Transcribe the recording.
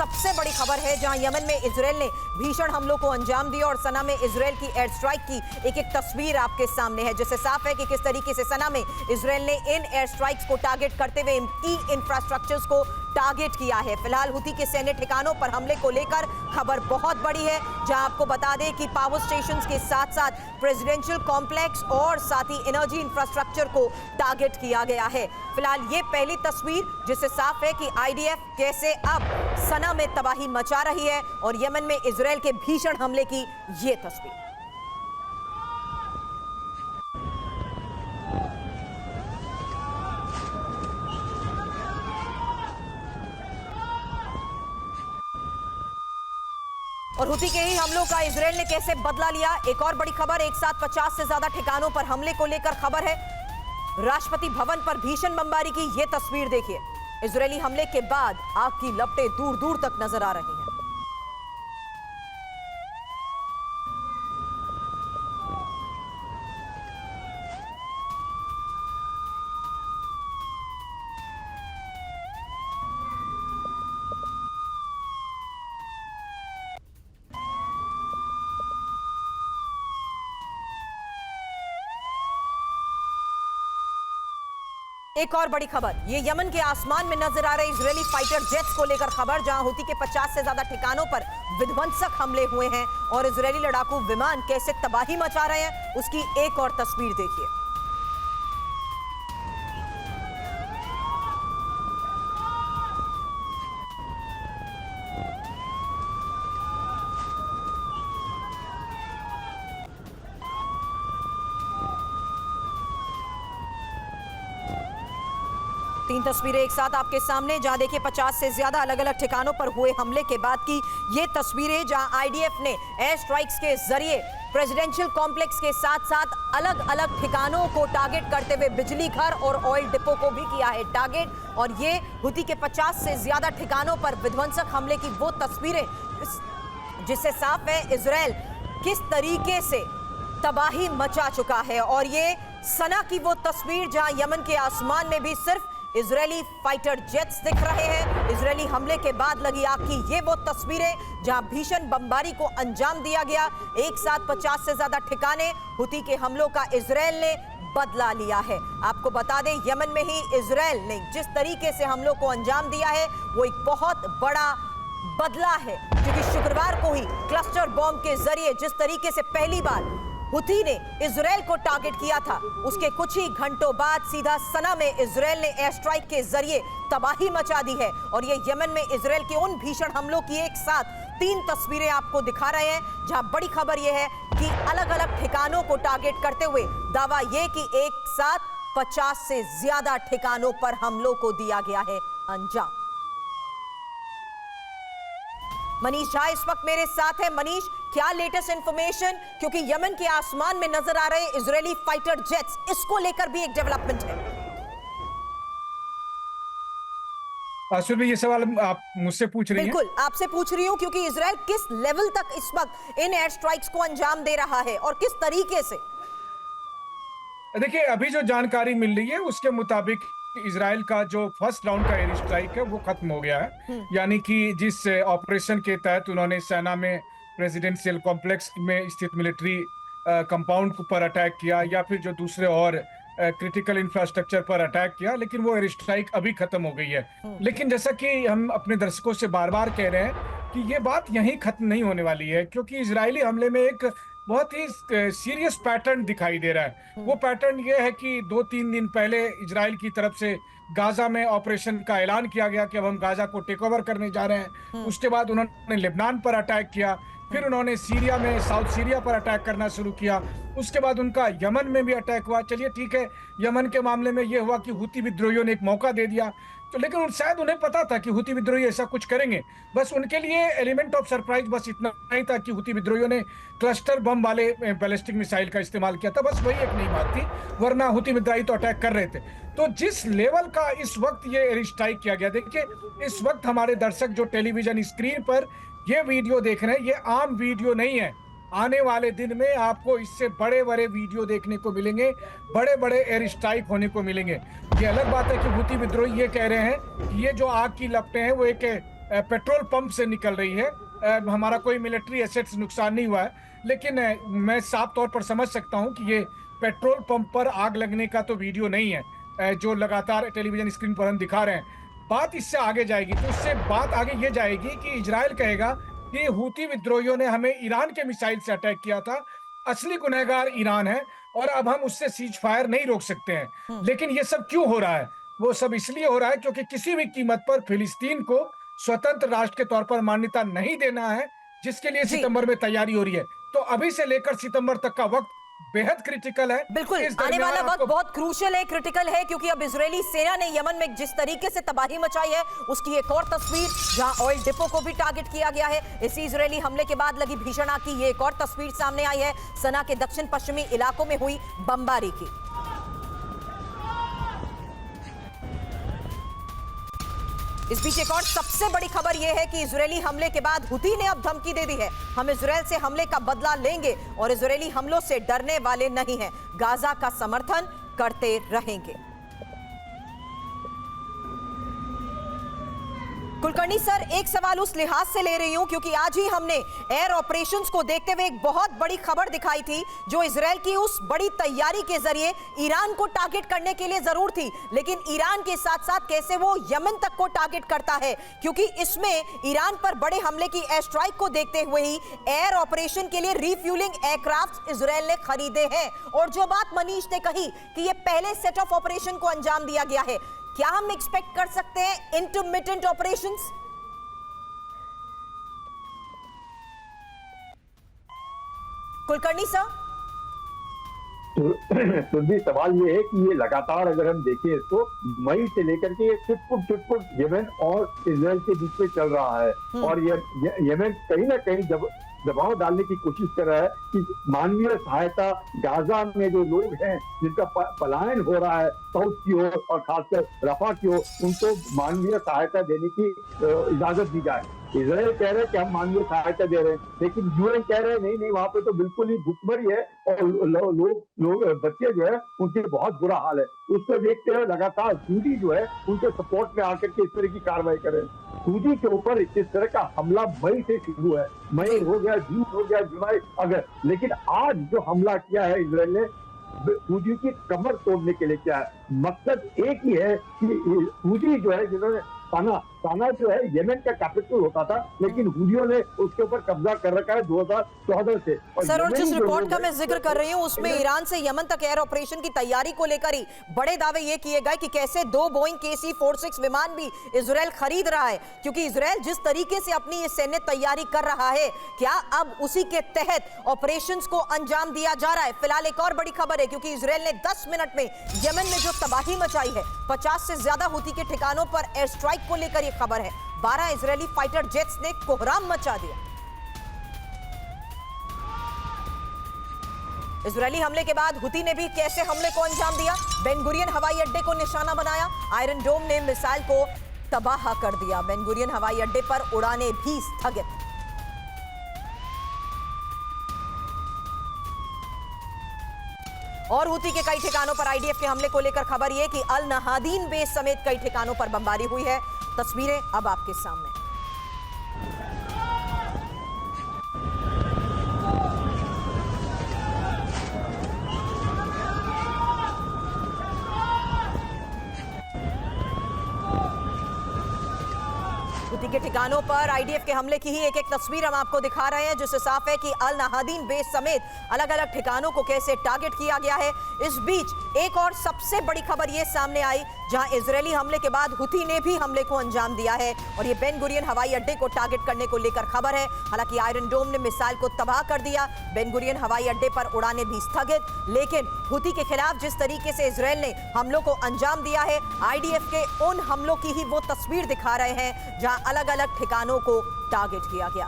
सबसे बड़ी खबर है, जहां यमन में इजराइल ने भीषण हमलों को अंजाम दिया और सना में इजराइल की एयर स्ट्राइक की एक एक तस्वीर आपके सामने है, जिससे साफ है कि किस तरीके से सना में इजराइल ने इन एयर स्ट्राइक्स को टारगेट करते हुए की इंफ्रास्ट्रक्चर्स को टारगेट किया है। फिलहाल हुती के सैन्य ठिकानों पर हमले को लेकर खबर बहुत बड़ी है, जहां आपको बता दें कि पावर स्टेशंस के साथ साथ प्रेसिडेंशियल कॉम्प्लेक्स और साथ ही एनर्जी इंफ्रास्ट्रक्चर को टारगेट किया गया है। फिलहाल ये पहली तस्वीर जिससे साफ है कि आईडीएफ कैसे अब सना में तबाही मचा रही है और यमन में इजराइल के भीषण हमले की ये तस्वीर। और हुती के ही हमलों का इजराइल ने कैसे बदला लिया। एक और बड़ी खबर, एक साथ 50 से ज्यादा ठिकानों पर हमले को लेकर खबर है। राष्ट्रपति भवन पर भीषण बमबारी की यह तस्वीर देखिए। इजरायली हमले के बाद आग की लपटें दूर दूर तक नजर आ रही हैं। एक और बड़ी खबर, ये यमन के आसमान में नजर आ रहे इजरायली फाइटर जेट्स को लेकर खबर, जहां हुती के 50 से ज्यादा ठिकानों पर विध्वंसक हमले हुए हैं और इजरायली लड़ाकू विमान कैसे तबाही मचा रहे हैं, उसकी एक और तस्वीर देखिए। तीन तस्वीरें एक साथ आपके सामने, जहां देखिए 50 से ज्यादा अलग अलग ठिकानों पर हुए हमले के बाद की ये तस्वीरें, जहां आईडीएफ ने एयर स्ट्राइक्स के जरिए प्रेसिडेंशियल कॉम्प्लेक्स के साथ साथ अलग अलग ठिकानों को टारगेट करते हुए बिजली घर और ऑयल डिपो को भी किया है टारगेट। और ये हुती के 50 से ज्यादा ठिकानों पर विध्वंसक हमले की वो तस्वीरें जिससे साफ है इजराइल किस तरीके से तबाही मचा चुका है। और ये सना की वो तस्वीर, जहां यमन के आसमान में भी सिर्फ इजरायली फाइटर जेट्स दिख रहे हैं। इजरायली हमले के बाद लगी आग की ये वो तस्वीरें, जहां भीषण बमबारी को अंजाम दिया गया। एक साथ 50 से ज्यादा ठिकाने, हुती के हमलों का इजराइल ने बदला लिया है। आपको बता दें, यमन में ही इजराइल ने जिस तरीके से हमलों को अंजाम दिया है वो एक बहुत बड़ा बदला है, क्योंकि शुक्रवार को ही क्लस्टर बॉम्ब के जरिए जिस तरीके से पहली बार हुती ने इजराइल को टारगेट किया था, उसके कुछ ही घंटों बाद सीधा सना में इजराइल ने एयर स्ट्राइक के जरिए तबाही मचा दी है। और ये यमन में इजराइल के उन भीषण हमलों की एक साथ तीन तस्वीरें आपको दिखा रहे हैं, जहां बड़ी खबर यह है कि अलग अलग ठिकानों को टारगेट करते हुए दावा यह कि एक साथ 50 से ज्यादा ठिकानों पर हमलों को दिया गया है अंजाम। मनीष झा इस वक्त मेरे साथ है। मनीष, क्या लेटेस्ट इंफॉर्मेशन, क्योंकि यमन के आसमान में नजर आ रहे इजरायली फाइटर जेट्स, इसको लेकर भी एक डेवलपमेंट है। आशुर, ये सवाल आप मुझसे पूछ रही हैं? बिल्कुल आपसे पूछ रही हूं, क्योंकि इजराइल किस लेवल तक इस वक्त इन एयर स्ट्राइक्स को अंजाम दे रहा है और किस तरीके से। देखिए, अभी जो जानकारी मिल रही है उसके मुताबिक इजराइल का जो फर्स्ट राउंड का एयर स्ट्राइक है वो खत्म हो गया है। यानी कि जिस ऑपरेशन के तहत उन्होंने सेना में प्रेसिडेंशियल कॉम्प्लेक्स में स्थित मिलिट्री कंपाउंड पर अटैक किया या फिर जो दूसरे और क्रिटिकल इंफ्रास्ट्रक्चर पर अटैक किया, लेकिन वो एयर स्ट्राइक अभी खत्म हो गई है। लेकिन जैसा कि हम अपने दर्शकों से बार बार कह रहे हैं कि ये बात यहीं खत्म नहीं होने वाली है, क्योंकि इजरायली हमले में एक बहुत ही सीरियस पैटर्न दिखाई दे रहा है। वो पैटर्न ये है कि 2-3 दिन पहले इजराइल की तरफ से गाजा में ऑपरेशन का ऐलान किया गया कि अब हम गाजा को टेक ओवर करने जा रहे हैं। उसके बाद उन्होंने लेबनान पर अटैक किया, फिर उन्होंने सीरिया में साउथ सीरिया पर अटैक करना शुरू किया। उसके बाद उनका यमन में भी अटैक हुआ। चलिए ठीक है, यमन के मामले में यह हुआ कि हुती विद्रोहियों ने एक मौका दे दिया, तो लेकिन शायद उन्हें पता था कि हुती विद्रोही ऐसा कुछ करेंगे। बस उनके लिए एलिमेंट ऑफ सरप्राइज बस इतना ही था कि हुती विद्रोहियों ने क्लस्टर बम वाले बैलिस्टिक मिसाइल का इस्तेमाल किया था। बस वही एक नई बात थी, वरना हुती विद्रोही तो अटैक कर रहे थे। तो जिस लेवल का इस वक्त ये एयर स्ट्राइक किया गया, देखिए इस वक्त हमारे दर्शक जो टेलीविजन स्क्रीन पर ये वीडियो देख रहे हैं, ये आम वीडियो नहीं है। आने वाले दिन में आपको इससे बड़े बड़े वीडियो देखने को मिलेंगे, बड़े बड़े एयर स्ट्राइक होने को मिलेंगे। ये अलग बात है कि हुती विद्रोही ये कह रहे हैं कि ये जो आग की लपटें हैं वो एक पेट्रोल पंप से निकल रही है। हमारा कोई मिलिट्री एसेट्स नुकसान नहीं हुआ है, लेकिन मैं साफ तौर पर समझ सकता हूं कि ये पेट्रोल पंप पर आग लगने का तो वीडियो नहीं है जो लगातार टेलीविजन स्क्रीन पर हम दिखा रहे हैं। बात इससे आगे जाएगी, तो इससे बात आगे ये जाएगी कि इजराइल कहेगा कि हूती विद्रोहियों ने हमें ईरान के मिसाइल से अटैक किया था, असली गुनहगार ईरान है और अब हम उससे सीज फायर नहीं रोक सकते हैं। लेकिन ये सब क्यों हो रहा है? वो सब इसलिए हो रहा है क्योंकि किसी भी कीमत पर फिलिस्तीन को स्वतंत्र राष्ट्र के तौर पर मान्यता नहीं देना है, जिसके लिए सितंबर में तैयारी हो रही है। तो अभी से लेकर सितंबर तक का वक्त बेहद क्रिटिकल है। बिल्कुल, आने वाला वक्त बहुत क्रूशियल है, क्रिटिकल है, क्योंकि अब इजरायली सेना ने यमन में जिस तरीके से तबाही मचाई है, उसकी एक और तस्वीर जहां ऑयल डिपो को भी टारगेट किया गया है। इसी इजरायली हमले के बाद लगी भीषण आग की ये एक और तस्वीर सामने आई है, सना के दक्षिण पश्चिमी इलाकों में हुई बमबारी की। इस बीच एक और सबसे बड़ी खबर यह है कि इजरायली हमले के बाद हुती ने अब धमकी दे दी है, हम इजरायल से हमले का बदला लेंगे और इजरायली हमलों से डरने वाले नहीं हैं, गाजा का समर्थन करते रहेंगे। कुलकर्णी सर, एक सवाल उस लिहाज से ले रही हूं क्योंकि आज ही हमने एयर ऑपरेशंस को देखते हुए एक बहुत बड़ी खबर दिखाई थी जो इजरायल की उस बड़ी तैयारी के जरिए ईरान को टारगेट करने के लिए जरूर थी, लेकिन ईरान के साथ साथ कैसे वो यमन तक को टारगेट करता है, क्योंकि इसमें ईरान पर बड़े हमले की एयर स्ट्राइक को देखते हुए ही एयर ऑपरेशन के लिए रिफ्यूलिंग एयरक्राफ्ट इजरायल ने खरीदे हैं। और जो बात मनीष ने कही कि ये पहले सेट ऑफ ऑपरेशन को अंजाम दिया गया है, क्या हम एक्सपेक्ट कर सकते हैं इंटरमिटेंट ऑपरेशंस? कुलकर्णी सर, तो भी सवाल ये है कि ये लगातार अगर हम देखें इसको मई से लेकर के चुटपुट यमन और इजराइल के बीच में चल रहा है और यमन कहीं ना कहीं जब दबाव डालने की कोशिश कर रहा है कि मानवीय सहायता गाजा में जो लोग हैं जिनका पलायन हो रहा है साउथ की ओर और खासकर रफा की ओर, उनको मानवीय सहायता देने की इजाजत दी जाए। इजराइल कह रहे हैं कि हम मानवीय सहायता दे रहे हैं, लेकिन यूएन कह रहे हैं नहीं वहां पे तो बिल्कुल ही भुखमरी है और लोग बच्चे जो है उनके बहुत बुरा हाल है। उसको देखते हुए लगातार सऊदी जो है उनके सपोर्ट में आकर के इस तरह की कार्रवाई करें। सऊदी के ऊपर इस तरह का हमला मई से शुरू है, मई हो गया, जून हो गया, जुलाई, अगस्त, लेकिन आज जो हमला किया है इजराइल ने सऊदी की कमर तोड़ने के लिए किया है। मकसद एक ही है कि सऊदी जो है जिन्होंने साना जो है यमन का कैपिटल होता था, लेकिन हुदियों ने उसके ऊपर कब्जा कर रखा है 2014 से। सर, और जिस रिपोर्ट का मैं जिक्र कर रही हूं उसमें ईरान से यमन तक एयर ऑपरेशन की तैयारी को लेकर ही बड़े दावे ये किए गए कि कैसे 2 बोइंग KC-46 विमान भी इजरायल खरीद रहा है, क्योंकि इजरायल जिस तरीके से अपनी ये सैन्य तैयारी कर रहा है, क्या अब उसी के तहत ऑपरेशंस को अंजाम दिया जा रहा है? फिलहाल एक और बड़ी खबर है, क्योंकि इजरायल ने 10 मिनट में यमन में जो तबाही मचाई है, 50 से ज्यादा हुती के ठिकानों पर एयर स्ट्राइक को लेकर यह खबर है। 12 इजरायली फाइटर जेट्स ने कोहराम मचा दिया। इजरायली हमले के बाद हुती ने भी कैसे हमले को अंजाम दिया? बेन गुरियन हवाई अड्डे को निशाना बनाया, आयरन डोम ने मिसाइल को तबाह कर दिया। बेन गुरियन हवाई अड्डे पर उड़ानें भी स्थगित। और हुती के कई ठिकानों पर आईडीएफ के हमले को लेकर खबर यह कि अल नहादीन बेस समेत कई ठिकानों पर बमबारी हुई है। तस्वीरें अब आपके सामने। हुती के ठिकानों पर आईडीएफ के हमले की ही एक तस्वीर हम आपको दिखा रहे हैं, जिससे साफ है कि अल नहादीन बेस समेत अलग अलग ठिकानों को कैसे टारगेट किया गया है। इस बीच एक और सबसे बड़ी खबर यह सामने आई जहां इजरायली हमले के बाद हुती ने भी हमले को अंजाम दिया है और ये बेन गुरियन हवाई अड्डे को टारगेट करने को लेकर खबर है। हालांकि आयरन डोम ने मिसाइल को तबाह कर दिया, बेन गुरियन हवाई अड्डे पर उड़ानें भी स्थगित, लेकिन हुती के खिलाफ जिस तरीके से इजरायल ने हमलों को अंजाम दिया है, आईडीएफ के उन हमलों की ही वो तस्वीर दिखा रहे हैं जहां अलग अलग ठिकानों को टारगेट किया गया।